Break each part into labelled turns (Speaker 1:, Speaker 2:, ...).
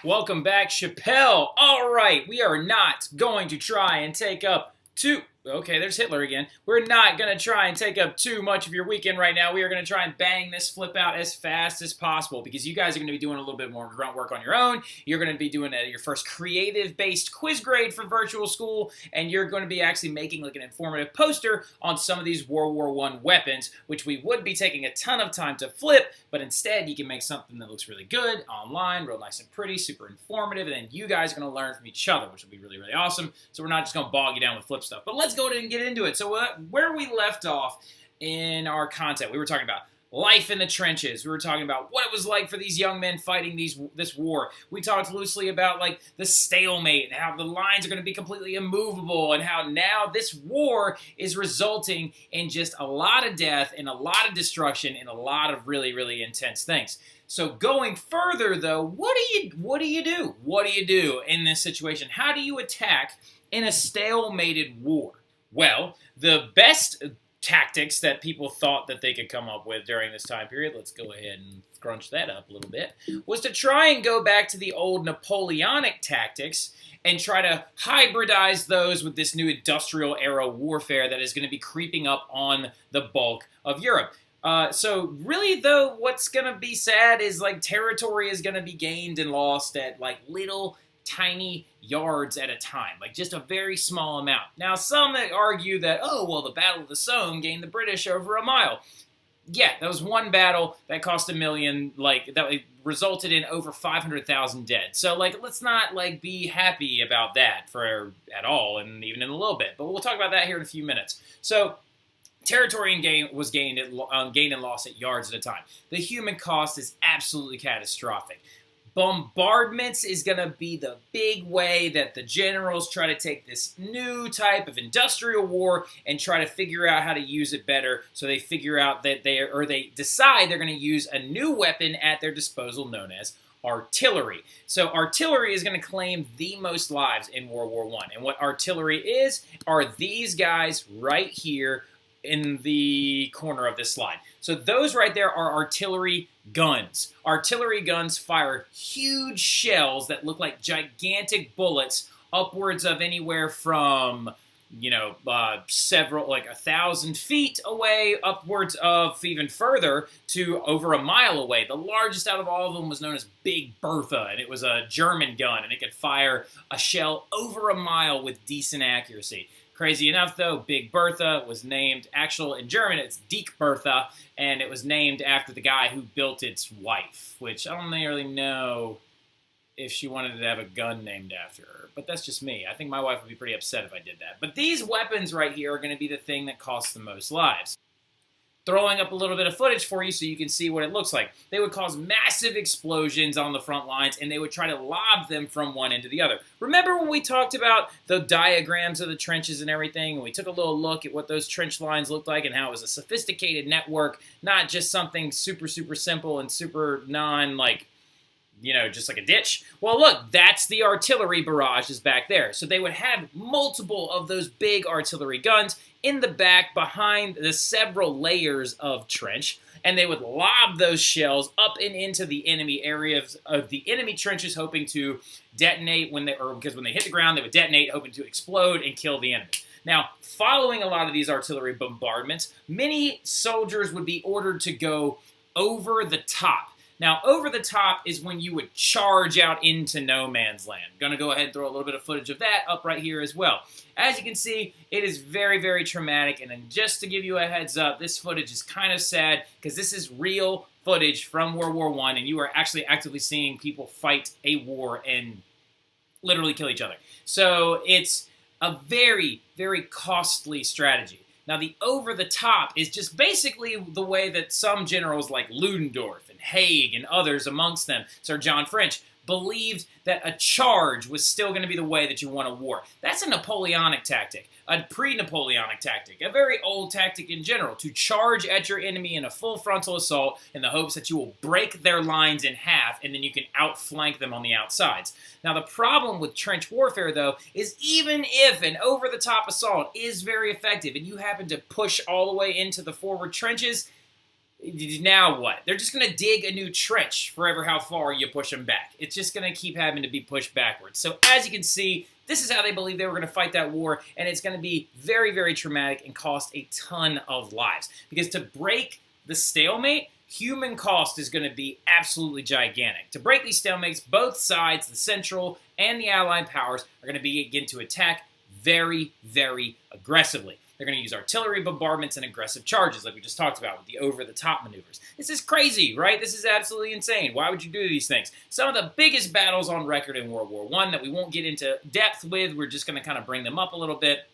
Speaker 1: Welcome back, Chappelle. All right, we are not going to try and take up too... Okay, there's Hitler again. We're not going to try and take up too much of your weekend right now. We are going to try and bang this flip out as fast as possible because you guys are going to be doing a little bit more grunt work on your own. You're going to be doing your first creative-based quiz grade for virtual school, and you're going to be actually making like an informative poster on some of these World War I weapons, which we would be taking a ton of time to flip, but instead you can make something that looks really good online, real nice and pretty, super informative, and then you guys are going to learn from each other, which will be really, really awesome. So we're not just going to bog you down with flip stuff. But let's go ahead and get into it. So where we left off in our content, we were talking about life in the trenches. We were talking about what it was like for these young men fighting this war. We talked loosely about like the stalemate and how the lines are going to be completely immovable and how now this war is resulting in just a lot of death and a lot of destruction and a lot of really, really intense things. So going further though, what do you do? What do you do in this situation? How do you attack in a stalemated war? Well, the best tactics that people thought that they could come up with during this time period, let's go ahead and crunch that up a little bit, was to try and go back to the old Napoleonic tactics and try to hybridize those with this new industrial era warfare that is going to be creeping up on the bulk of Europe. So really, though, what's going to be sad is like territory is going to be gained and lost at like little tiny yards at a time, like just a very small amount. Now, some argue that, oh, well, the Battle of the Somme gained the British over a mile. Yeah, that was one battle that cost 1 million, like, that resulted in over 500,000 dead. So, like, let's not, like, be happy about that at all, and even in a little bit. But we'll talk about that here in a few minutes. So, territory was gained and lost at yards at a time. The human cost is absolutely catastrophic. Bombardments is going to be the big way that the generals try to take this new type of industrial war and try to figure out how to use it better. So they figure out that they decide they're going to use a new weapon at their disposal known as artillery. So artillery is going to claim the most lives in World War I. And what artillery are these guys right here in the corner of this slide. So those right there are artillery guns. Artillery guns fire huge shells that look like gigantic bullets, upwards of anywhere from, several, like 1,000 feet away, upwards of even further to over a mile away. The largest out of all of them was known as Big Bertha, and it was a German gun, and it could fire a shell over a mile with decent accuracy. Crazy enough, though, Big Bertha was named, in German, it's Dick Bertha, and it was named after the guy who built its wife, which I don't really know if she wanted to have a gun named after her, but that's just me. I think my wife would be pretty upset if I did that. But these weapons right here are going to be the thing that costs the most lives. Throwing up a little bit of footage for you so you can see what it looks like. They would cause massive explosions on the front lines, and they would try to lob them from one end to the other. Remember when we talked about the diagrams of the trenches and everything, and we took a little look at what those trench lines looked like and how it was a sophisticated network, not just something super, super simple and super just like a ditch? Well, look, that's the artillery barrage is back there. So they would have multiple of those big artillery guns in the back behind the several layers of trench, and they would lob those shells up and into the enemy areas of the enemy trenches, hoping to detonate because when they hit the ground, they would detonate, hoping to explode and kill the enemy. Now, following a lot of these artillery bombardments, many soldiers would be ordered to go over the top. Now, over the top is when you would charge out into no man's land. I'm going to go ahead and throw a little bit of footage of that up right here as well. As you can see, it is very, very traumatic, and then just to give you a heads up, this footage is kind of sad because this is real footage from World War I, and you are actually actively seeing people fight a war and literally kill each other. So it's a very, very costly strategy. Now, the over-the-top is just basically the way that some generals like Ludendorff and Haig and others amongst them, Sir John French, believed that a charge was still going to be the way that you won a war. That's a Napoleonic tactic, a pre-Napoleonic tactic, a very old tactic in general, to charge at your enemy in a full frontal assault in the hopes that you will break their lines in half and then you can outflank them on the outsides. Now, the problem with trench warfare, though, is even if an over-the-top assault is very effective and you happen to push all the way into the forward trenches, Now what? They're just going to dig a new trench forever how far you push them back. It's just going to keep having to be pushed backwards. So as you can see, this is how they believe they were going to fight that war, and it's going to be very, very traumatic and cost a ton of lives. Because to break the stalemate, human cost is going to be absolutely gigantic. To break these stalemates, both sides, the Central and the Allied powers, are going to begin to attack very, very aggressively. They're going to use artillery bombardments and aggressive charges, like we just talked about with the over-the-top maneuvers. This is crazy, right? This is absolutely insane. Why would you do these things? Some of the biggest battles on record in World War I that we won't get into depth with, we're just going to kind of bring them up a little bit,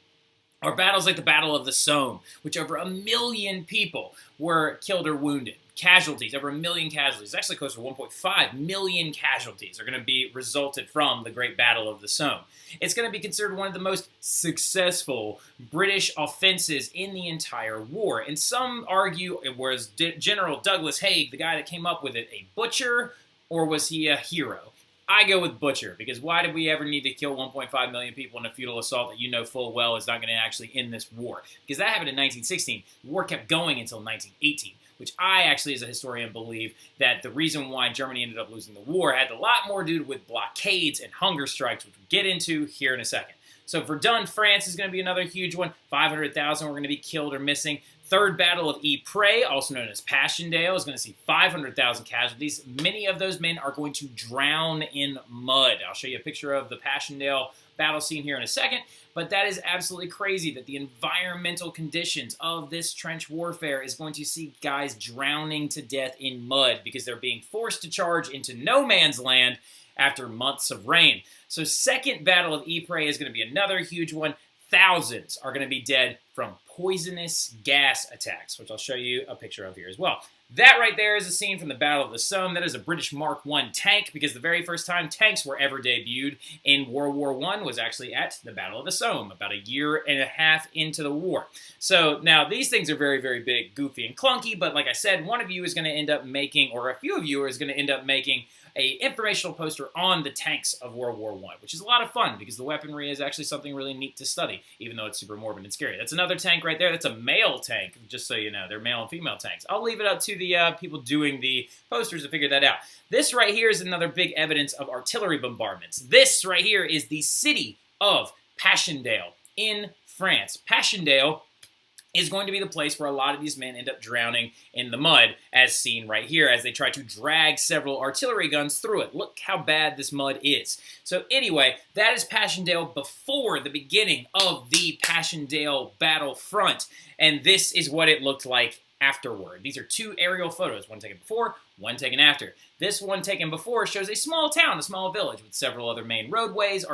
Speaker 1: are battles like the Battle of the Somme, which over 1 million people were killed or wounded. Casualties, over 1 million casualties. Actually close to 1.5 million casualties are going to be resulted from the Great Battle of the Somme. It's going to be considered one of the most successful British offenses in the entire war. And some argue it was General Douglas Haig, the guy that came up with it, a butcher, or was he a hero? I go with butcher, because why did we ever need to kill 1.5 million people in a futile assault that you know full well is not going to actually end this war? Because that happened in 1916. The war kept going until 1918. Which I actually, as a historian, believe that the reason why Germany ended up losing the war had a lot more to do with blockades and hunger strikes, which we'll get into here in a second. So Verdun, France is going to be another huge one. 500,000 were going to be killed or missing. Third Battle of Ypres, also known as Passchendaele, is going to see 500,000 casualties. Many of those men are going to drown in mud. I'll show you a picture of the Passchendaele battle scene here in a second, but that is absolutely crazy that the environmental conditions of this trench warfare is going to see guys drowning to death in mud because they're being forced to charge into no man's land after months of rain. So Second Battle of Ypres is going to be another huge one. Thousands are going to be dead from poisonous gas attacks, which I'll show you a picture of here as well. That right there is a scene from the Battle of the Somme. That is a British Mark I tank, because the very first time tanks were ever debuted in World War I was actually at the Battle of the Somme, about a year and a half into the war. So now these things are very, very big, goofy, and clunky, but like I said, one of you is going to end up making, or a few of you is going to end up making, a informational poster on the tanks of World War I, which is a lot of fun because the weaponry is actually something really neat to study, even though it's super morbid and scary. That's another tank right there. That's a male tank, just so you know. They're male and female tanks. I'll leave it up to the people doing the posters to figure that out. This right here is another big evidence of artillery bombardments. This right here is the city of Passchendaele in France. Passchendaele is going to be the place where a lot of these men end up drowning in the mud, as seen right here, as they try to drag several artillery guns through it. Look how bad this mud is. So anyway, that is Passchendaele before the beginning of the Passchendaele battlefront, and this is what it looked like afterward. These are two aerial photos, one taken before, one taken after. This one taken before shows a small town, a small village, with several other main roadways,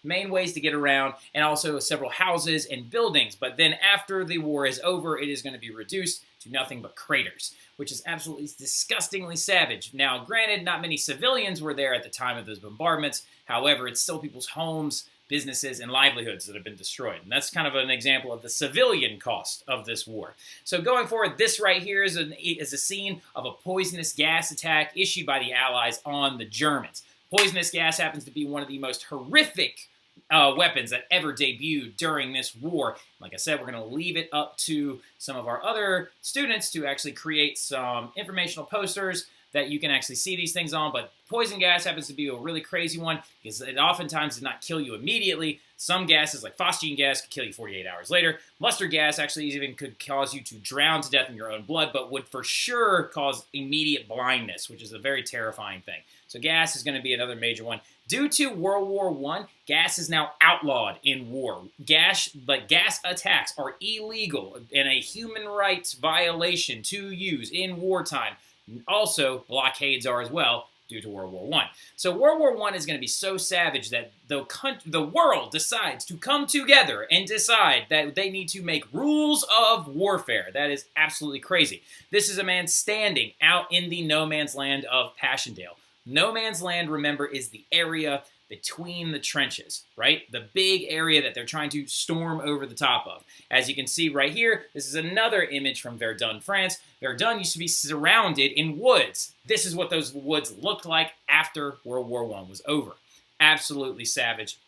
Speaker 1: main ways to get around, and also several houses and buildings. But then after the war is over, it is going to be reduced to nothing but craters, which is absolutely disgustingly savage. Now, granted, not many civilians were there at the time of those bombardments. However, it's still people's homes, businesses, and livelihoods that have been destroyed. And that's kind of an example of the civilian cost of this war. So going forward, this right here is a scene of a poisonous gas attack issued by the Allies on the Germans. Poisonous gas happens to be one of the most horrific weapons that ever debuted during this war. Like I said, we're going to leave it up to some of our other students to actually create some informational posters that you can actually see these things on, but poison gas happens to be a really crazy one because it oftentimes does not kill you immediately. Some gases, like phosgene gas, could kill you 48 hours later. Mustard gas actually even could cause you to drown to death in your own blood, but would for sure cause immediate blindness, which is a very terrifying thing. So gas is going to be another major one. Due to World War I, gas is now outlawed in war. Gas attacks are illegal and a human rights violation to use in wartime. Also, blockades are as well due to World War I. So World War I is going to be so savage that the world decides to come together and decide that they need to make rules of warfare. That is absolutely crazy. This is a man standing out in the no man's land of Passchendaele. No man's land, remember, is the area between the trenches, right? The big area that they're trying to storm over the top of. As you can see right here, this is another image from Verdun, France. Verdun used to be surrounded in woods. This is what those woods looked like after World War I was over. Absolutely savage,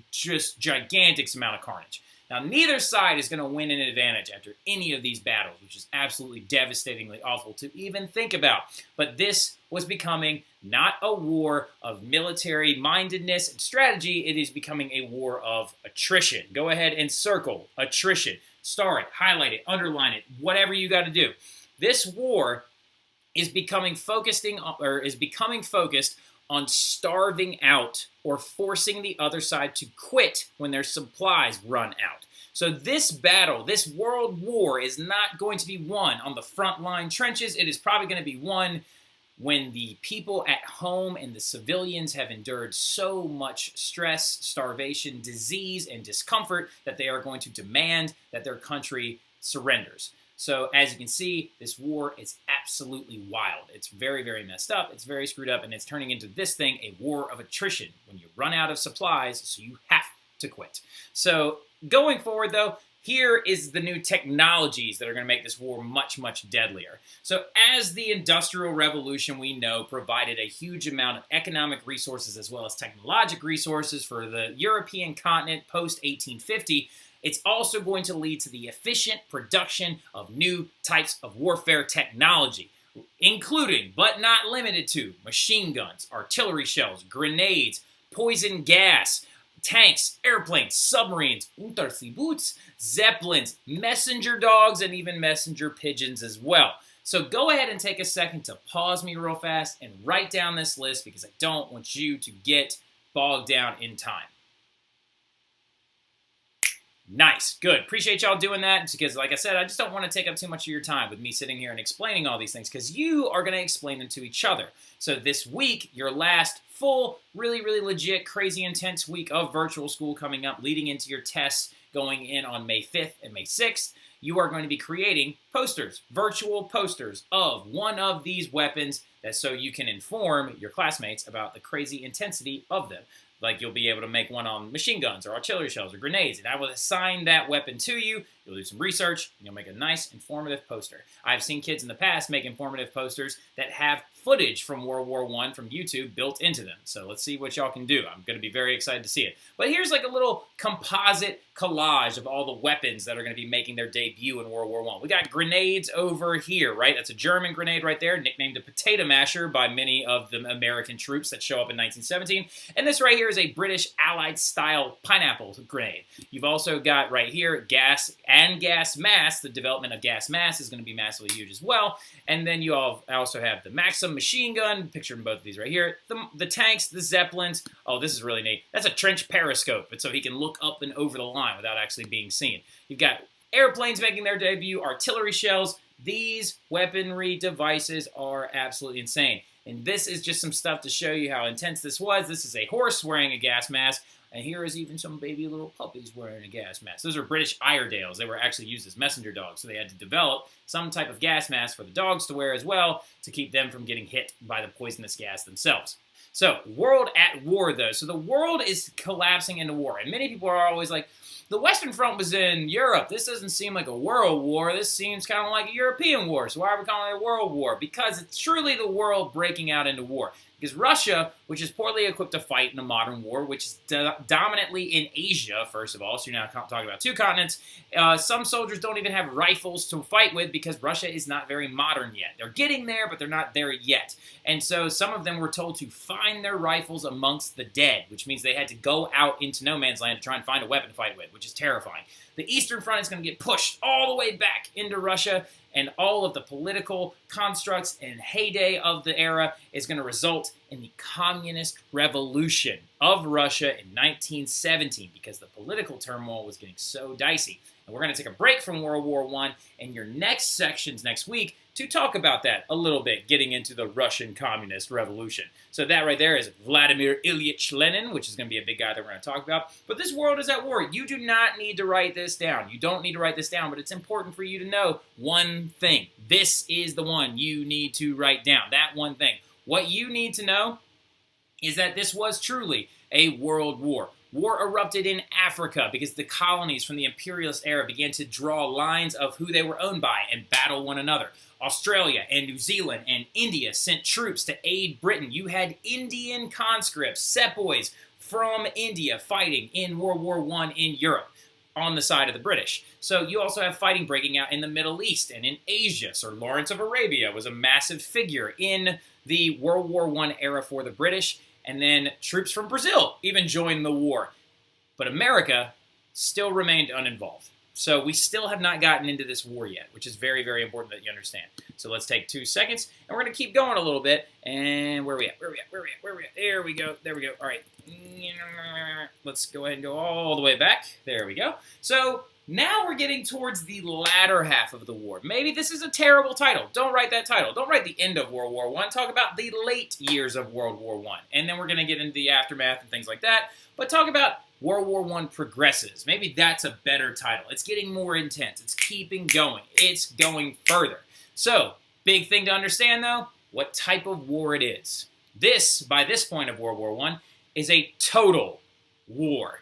Speaker 1: just gigantic amount of carnage. Now, neither side is going to win an advantage after any of these battles, which is absolutely devastatingly awful to even think about. But this was becoming not a war of military mindedness and strategy, it is becoming a war of attrition. Go ahead and circle attrition. Star it, highlight it, underline it, whatever you got to do. This war is becoming focused on starving out or forcing the other side to quit when their supplies run out. So this battle, this world war, is not going to be won on the front line trenches. It is probably going to be won when the people at home and the civilians have endured so much stress, starvation, disease, and discomfort that they are going to demand that their country surrenders. So as you can see, this war is absolutely wild. It's very, very messed up. It's very screwed up, and it's turning into this thing, a war of attrition, when you run out of supplies, so you have to quit. So going forward, though, here is the new technologies that are going to make this war much, much deadlier. So as the Industrial Revolution, we know, provided a huge amount of economic resources as well as technological resources for the European continent post-1850, it's also going to lead to the efficient production of new types of warfare technology, including, but not limited to, machine guns, artillery shells, grenades, poison gas, tanks, airplanes, submarines, Unterseeboots, zeppelins, messenger dogs, and even messenger pigeons as well. So go ahead and take a second to pause me real fast and write down this list because I don't want you to get bogged down in time. Nice. Good. Appreciate y'all doing that because, like I said, I just don't want to take up too much of your time with me sitting here and explaining all these things because you are going to explain them to each other. So this week, your last full, really, really legit, crazy, intense week of virtual school coming up, leading into your tests going in on May 5th and May 6th, you are going to be creating posters, virtual posters of one of these weapons so you can inform your classmates about the crazy intensity of them. Like you'll be able to make one on machine guns or artillery shells or grenades, and I will assign that weapon to you. You'll do some research, and you'll make a nice, informative poster. I've seen kids in the past make informative posters that have footage from World War I from YouTube built into them. So let's see what y'all can do. I'm going to be very excited to see it. But here's like a little composite collage of all the weapons that are going to be making their debut in World War I. We got grenades over here, right? That's a German grenade right there, nicknamed a potato masher by many of the American troops that show up in 1917. And this right here is a British Allied-style pineapple grenade. You've also got right here gas and gas mask. The development of gas mask is going to be massively huge as well. And then you also have the Maxim machine gun, pictured in both of these right here. The tanks, the Zeppelins. Oh, this is really neat. That's a trench periscope, so he can look up and over the line without actually being seen. You've got airplanes making their debut, artillery shells. These weaponry devices are absolutely insane. And this is just some stuff to show you how intense this was. This is a horse wearing a gas mask. And here is even some baby little puppies wearing a gas mask. Those are British Airedales. They were actually used as messenger dogs, so they had to develop some type of gas mask for the dogs to wear as well to keep them from getting hit by the poisonous gas themselves. So, world at war, though. So the world is collapsing into war. And many people are always like, the Western Front was in Europe. This doesn't seem like a world war. This seems kind of like a European war. So why are we calling it a world war? Because it's truly the world breaking out into war. Because Russia, which is poorly equipped to fight in a modern war, which is dominantly in Asia, first of all, so you're now talking about two continents, some soldiers don't even have rifles to fight with because Russia is not very modern yet. They're getting there, but they're not there yet. And so some of them were told to find their rifles amongst the dead, which means they had to go out into no man's land to try and find a weapon to fight with, which is terrifying. The Eastern Front is going to get pushed all the way back into Russia, and all of the political constructs and heyday of the era is going to result in the communist revolution of Russia in 1917 because the political turmoil was getting so dicey. And we're going to take a break from World War I in your next sections next week to talk about that a little bit, getting into the Russian Communist Revolution. So that right there is Vladimir Ilyich Lenin, which is going to be a big guy that we're going to talk about. But this world is at war. You do not need to write this down. You don't need to write this down, but it's important for you to know one thing. This is the one you need to write down, that one thing. What you need to know is that this was truly a world war. War erupted in Africa because the colonies from the imperialist era began to draw lines of who they were owned by and battle one another. Australia and New Zealand and India sent troops to aid Britain. You had Indian conscripts, sepoys from India fighting in World War I in Europe. on the side of the British. So you also have fighting breaking out in the Middle East and in Asia. Sir Lawrence of Arabia was a massive figure in the World War I era for the British, and then troops from Brazil even joined the war. But America still remained uninvolved. So we still have not gotten into this war yet, which is very, very important that you understand. So let's take 2 seconds, and we're going to keep going a little bit. And where are we at? There we go. All right. Let's go ahead and go all the way back. There we go. So now we're getting towards the latter half of the war. Maybe this is a terrible title. Don't write that title. Don't write the end of World War I. Talk about the late years of World War I. And then we're going to get into the aftermath and things like that. But talk about World War I progresses. Maybe that's a better title. It's getting more intense. It's keeping going. It's going further. So, big thing to understand, though, what type of war it is. This, by this point of World War I, is a total war.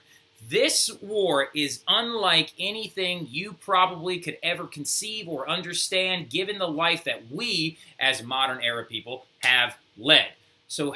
Speaker 1: This war is unlike anything you probably could ever conceive or understand, given the life that we, as modern era people, have led. So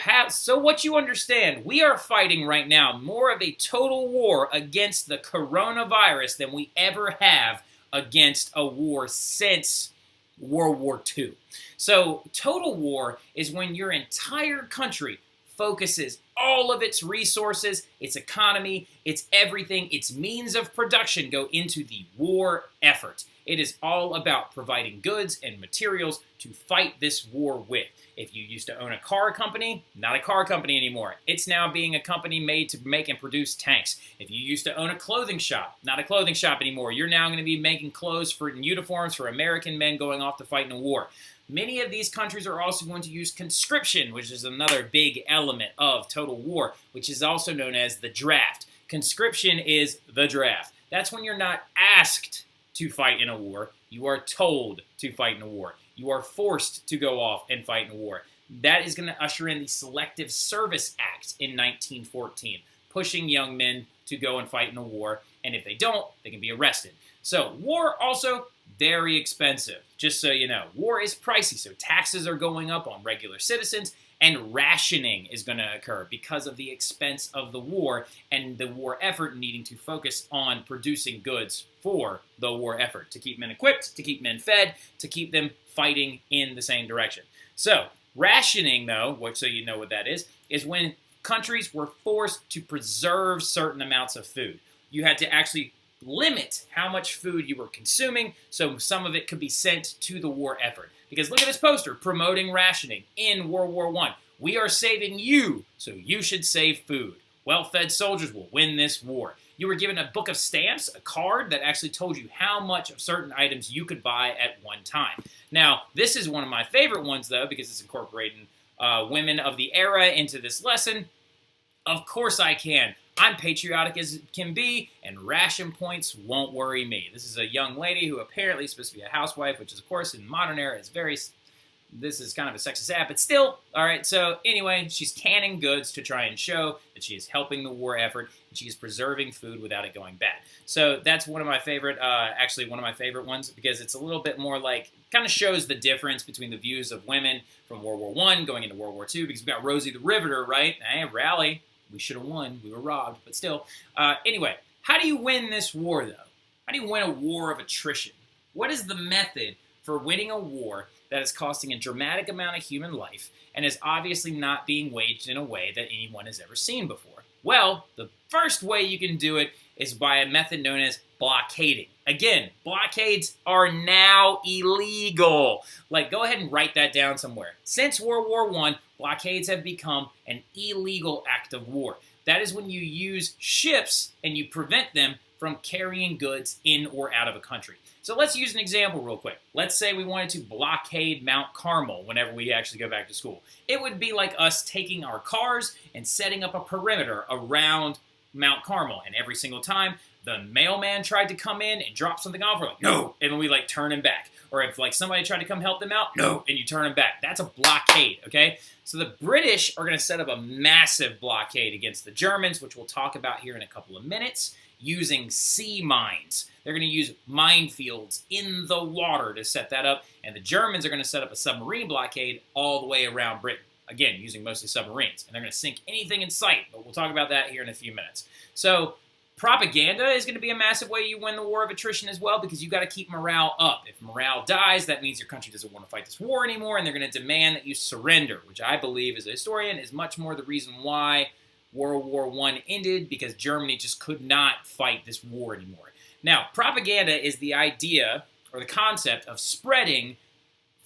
Speaker 1: what you understand, we are fighting right now more of a total war against the coronavirus than we ever have against a war since World War II. So total war is when your entire country focuses all of its resources, its economy, its everything, its means of production go into the war effort. It is all about providing goods and materials to fight this war with. If you used to own a car company, not a car company anymore. It's now being a company made to make and produce tanks. If you used to own a clothing shop, not a clothing shop anymore. You're now going to be making clothes for uniforms for American men going off to fight in a war. Many of these countries are also going to use conscription, which is another big element of total war, which is also known as the draft. Conscription is the draft. That's when you're not asked to fight in a war. You are told to fight in a war. You are forced to go off and fight in a war. That is going to usher in the Selective Service Act in 1914, pushing young men to go and fight in a war, and if they don't, they can be arrested. So war also very expensive, just so you know. War is pricey, so taxes are going up on regular citizens, and rationing is going to occur because of the expense of the war and the war effort needing to focus on producing goods for the war effort, to keep men equipped, to keep men fed, to keep them fighting in the same direction. So, rationing, though, so you know what that is when countries were forced to preserve certain amounts of food. You had to actually limit how much food you were consuming, so some of it could be sent to the war effort. Because look at this poster, promoting rationing in World War I. We are saving you, so you should save food. Well-fed soldiers will win this war. You were given a book of stamps, a card that actually told you how much of certain items you could buy at one time. Now, this is one of my favorite ones, though, because it's incorporating women of the era into this lesson. Of course I can. I'm patriotic as it can be, and ration points won't worry me. This is a young lady who apparently is supposed to be a housewife, which is, of course, in modern era is very... This is kind of a sexist app, but still, all right, so anyway, she's canning goods to try and show that she is helping the war effort, and she is preserving food without it going bad. So that's one of my favorite, actually one of my favorite ones, because it's a little bit more like, kind of shows the difference between the views of women from World War I going into World War II, because we've got Rosie the Riveter, right? Hey, rally. We should have won. We were robbed, but still. Anyway, how do you win this war, though? How do you win a war of attrition? What is the method for winning a war that is costing a dramatic amount of human life and is obviously not being waged in a way that anyone has ever seen before? Well, the first way you can do it is by a method known as blockading. Again, blockades are now illegal. Like, go ahead and write that down somewhere. Since World War I, blockades have become an illegal act of war. That is when you use ships and you prevent them from carrying goods in or out of a country. So let's use an example real quick. Let's say we wanted to blockade Mount Carmel whenever we actually go back to school. It would be like us taking our cars and setting up a perimeter around Mount Carmel. And every single time the mailman tried to come in and drop something off, we're like, no, and we like turn him back. Or if like somebody tried to come help them out, no, and you turn him back. That's a blockade, okay? So the British are going to set up a massive blockade against the Germans, which we'll talk about here in a couple of minutes, using sea mines. They're going to use minefields in the water to set that up, and the Germans are going to set up a submarine blockade all the way around Britain. Again, using mostly submarines, and they're going to sink anything in sight, but we'll talk about that here in a few minutes. So Propaganda is going to be a massive way you win the war of attrition as well, because you got to keep morale up. If morale dies, that means your country doesn't want to fight this war anymore, and they're going to demand that you surrender, which I believe, as a historian, is much more the reason why World War I ended, because Germany just could not fight this war anymore. Now, propaganda is the idea or the concept of spreading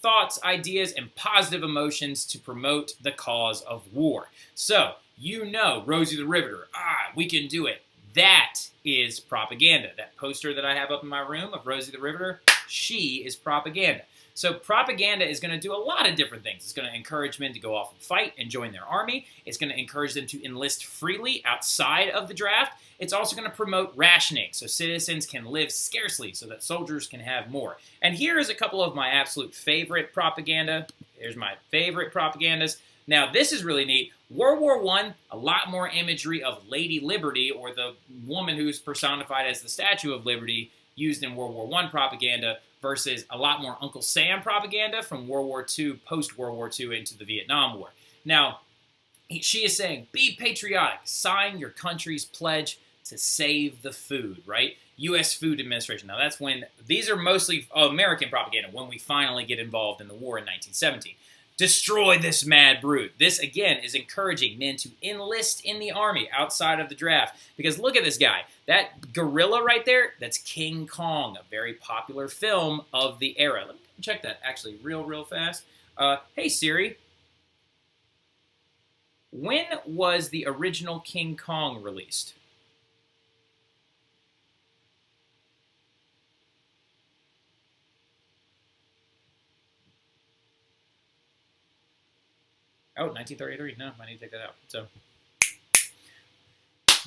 Speaker 1: thoughts, ideas, and positive emotions to promote the cause of war. So, Rosie the Riveter, we can do it. That is propaganda. That poster that I have up in my room of Rosie the Riveter, she is propaganda. So propaganda is going to do a lot of different things. It's going to encourage men to go off and fight and join their army. It's going to encourage them to enlist freely outside of the draft. It's also going to promote rationing, so citizens can live scarcely so that soldiers can have more. And here is a couple of my absolute favorite propaganda. Here's my favorite propagandas. Now, this is really neat. World War I, a lot more imagery of Lady Liberty, or the woman who's personified as the Statue of Liberty, used in World War I propaganda, versus a lot more Uncle Sam propaganda from World War II, post-World War II into the Vietnam War. Now, she is saying, be patriotic, sign your country's pledge to save the food, right? U.S. Food Administration. Now, that's when, these are mostly American propaganda, when we finally get involved in the war in 1917. Destroy this mad brute. This, again, is encouraging men to enlist in the army outside of the draft. Because look at this guy. That gorilla right there, that's King Kong, a very popular film of the era. Let me check that actually real fast. Hey, Siri. When was the original King Kong released? Oh, 1933. No, I need to take that out. So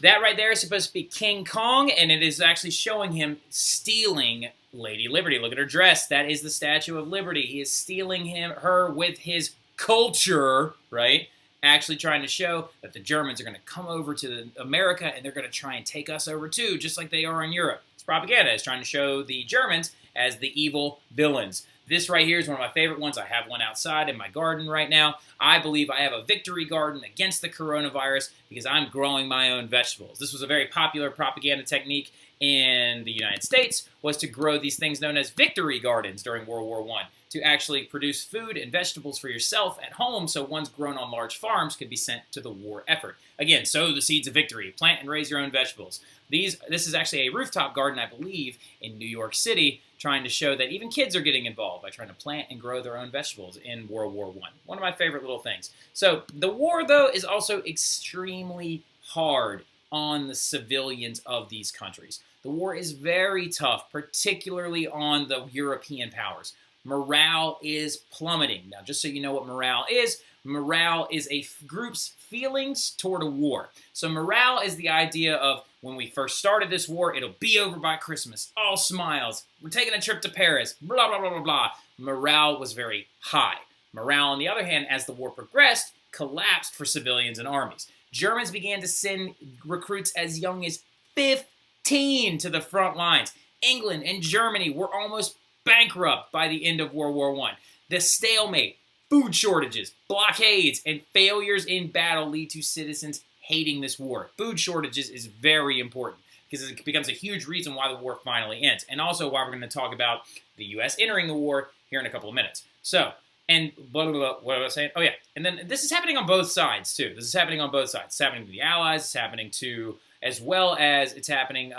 Speaker 1: that right there is supposed to be King Kong, and it is actually showing him stealing Lady Liberty. Look at her dress. That is the Statue of Liberty. He is stealing her with his culture, right? Actually trying to show that the Germans are going to come over to America, and they're going to try and take us over too, just like they are in Europe. It's propaganda. It's trying to show the Germans as the evil villains. This right here is one of my favorite ones. I have one outside in my garden right now. I believe I have a victory garden against the coronavirus because I'm growing my own vegetables. This was a very popular propaganda technique in the United States, was to grow these things known as victory gardens during World War I, to actually produce food and vegetables for yourself at home, so ones grown on large farms could be sent to the war effort. Again, sow the seeds of victory. Plant and raise your own vegetables. This is actually a rooftop garden, I believe, in New York City, trying to show that even kids are getting involved by trying to plant and grow their own vegetables in World War I. One of my favorite little things. So the war, though, is also extremely hard on the civilians of these countries. The war is very tough, particularly on the European powers. Morale is plummeting. Now, just so you know what morale is a group's feelings toward a war. So morale is the idea of, when we first started this war, it'll be over by Christmas. All smiles. We're taking a trip to Paris. Blah, blah, blah, blah, blah. Morale was very high. Morale, on the other hand, as the war progressed, collapsed for civilians and armies. Germans began to send recruits as young as 15 to the front lines. England and Germany were almost bankrupt by the end of World War I. The stalemate, food shortages, blockades, and failures in battle lead to citizens hating this war. Food shortages is very important because it becomes a huge reason why the war finally ends, and also why we're going to talk about the U.S. entering the war here in a couple of minutes. So, and blah, blah, blah, what was I saying? Oh, yeah. And then this is happening on both sides, too. This is happening on both sides. It's happening to the Allies. It's happening to, as well as it's happening,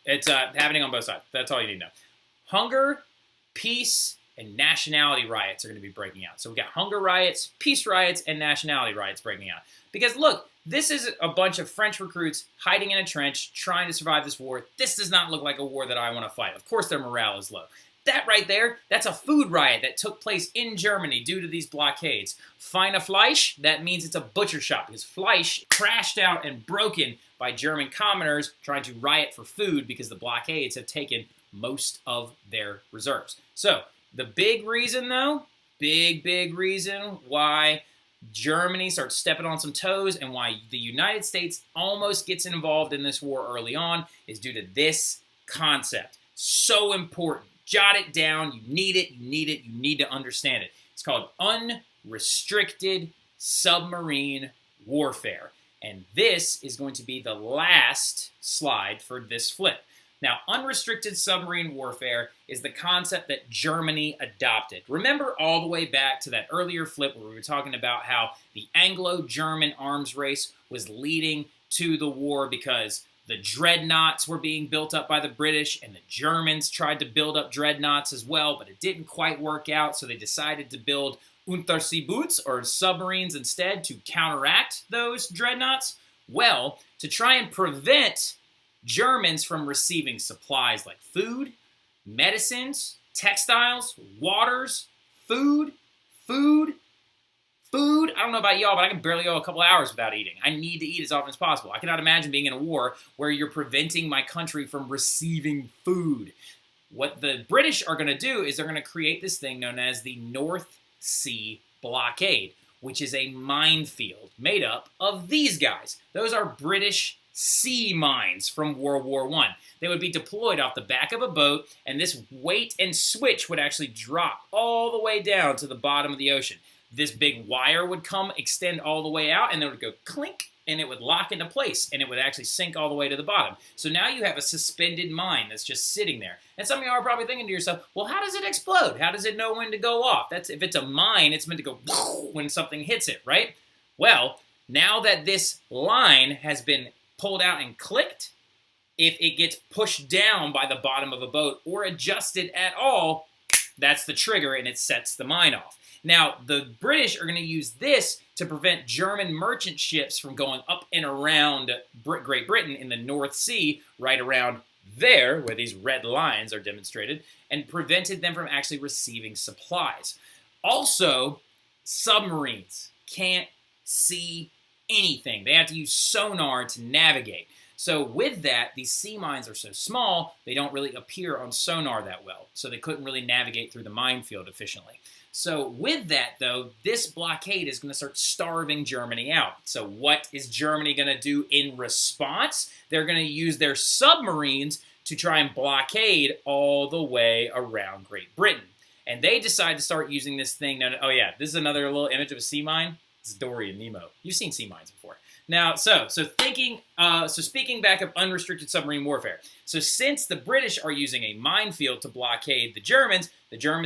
Speaker 1: it's happening on both sides. That's all you need to know. Hunger, peace, and nationality riots are going to be breaking out. So we've got hunger riots, peace riots, and nationality riots breaking out. Because look, this is a bunch of French recruits hiding in a trench, trying to survive this war. This does not look like a war that I want to fight. Of course their morale is low. That right there, that's a food riot that took place in Germany due to these blockades. Feine Fleisch, that means it's a butcher shop, because Fleisch crashed out and broken by German commoners trying to riot for food because the blockades have taken most of their reserves. So, the big reason, though, big reason why Germany starts stepping on some toes and why the United States almost gets involved in this war early on is due to this concept. So important. Jot it down. You need it. You need it. You need to understand it. It's called unrestricted submarine warfare. And this is going to be the last slide for this flip. Now, unrestricted submarine warfare is the concept that Germany adopted. Remember all the way back to that earlier flip where we were talking about how the Anglo-German arms race was leading to the war because the dreadnoughts were being built up by the British, and the Germans tried to build up dreadnoughts as well, but it didn't quite work out, so they decided to build Unterseeboots, or submarines, instead to counteract those dreadnoughts. Well, to try and prevent Germans from receiving supplies like food, medicines, textiles, waters, food. I don't know about y'all, but I can barely go a couple hours without eating. I need to eat as often as possible. I cannot imagine being in a war where you're preventing my country from receiving food. What the British are going to do is they're going to create this thing known as the North Sea Blockade, which is a minefield made up of these guys. Those are British sea mines from World War I. They would be deployed off the back of a boat, and this weight and switch would actually drop all the way down to the bottom of the ocean. This big wire would come, extend all the way out, and then it would go clink, and it would lock into place, and it would actually sink all the way to the bottom. So now you have a suspended mine that's just sitting there. And some of you are probably thinking to yourself, well, how does it explode? How does it know when to go off? If it's a mine, it's meant to go when something hits it, right? Well, now that this line has been pulled out and clicked, if it gets pushed down by the bottom of a boat or adjusted at all, that's the trigger, and it sets the mine off. Now, the British are going to use this to prevent German merchant ships from going up and around Great Britain in the North Sea, right around there, where these red lines are demonstrated, and prevented them from actually receiving supplies. Also, submarines can't see anything. They have to use sonar to navigate. So with that, these sea mines are so small, they don't really appear on sonar that well. So they couldn't really navigate through the minefield efficiently. So with that, though, this blockade is going to start starving Germany out. So what is Germany going to do in response? They're going to use their submarines to try and blockade all the way around Great Britain. And they decide to start using this thing. Oh yeah, this is another little image of a sea mine. This is Dory and Nemo. You've seen sea mines before. Now, so speaking back of unrestricted submarine warfare. So since the British are using a minefield to blockade the Germans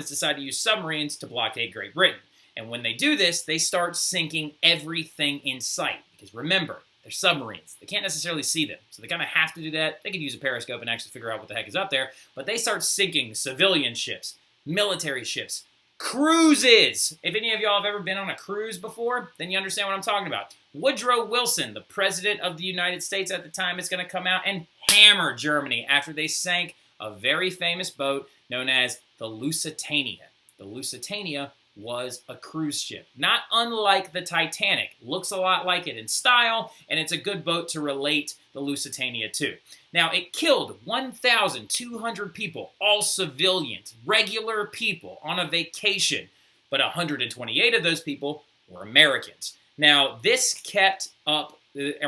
Speaker 1: decide to use submarines to blockade Great Britain. And when they do this, they start sinking everything in sight. Because remember, they're submarines. They can't necessarily see them. So they kind of have to do that. They could use a periscope and actually figure out what the heck is up there. But they start sinking civilian ships, military ships, cruises. If any of y'all have ever been on a cruise before, then you understand what I'm talking about. Woodrow Wilson, the president of the United States at the time, is going to come out and hammer Germany after they sank a very famous boat known as the Lusitania. The Lusitania was a cruise ship, not unlike the Titanic. Looks a lot like it in style, and it's a good boat to relate the Lusitania to. Now, it killed 1,200 people, all civilians, regular people on a vacation, but 128 of those people were Americans. Now, this kept up, they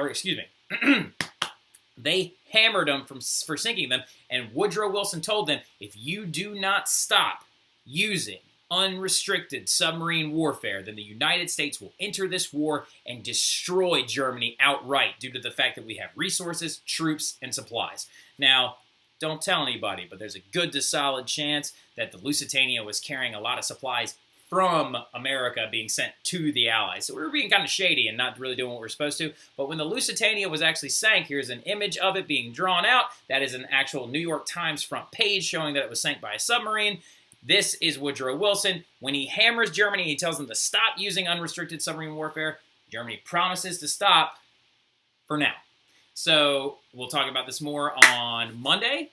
Speaker 1: hammered them for sinking them, and Woodrow Wilson told them, if you do not stop using unrestricted submarine warfare, then the United States will enter this war and destroy Germany outright due to the fact that we have resources, troops, and supplies. Now, don't tell anybody, but there's a good to solid chance that the Lusitania was carrying a lot of supplies from America being sent to the Allies. So we were being kind of shady and not really doing what we're supposed to. But when the Lusitania was actually sank, here's an image of it being drawn out. That is an actual New York Times front page showing that it was sank by a submarine. This is Woodrow Wilson. When he hammers Germany, he tells them to stop using unrestricted submarine warfare. Germany promises to stop for now. So we'll talk about this more on Monday.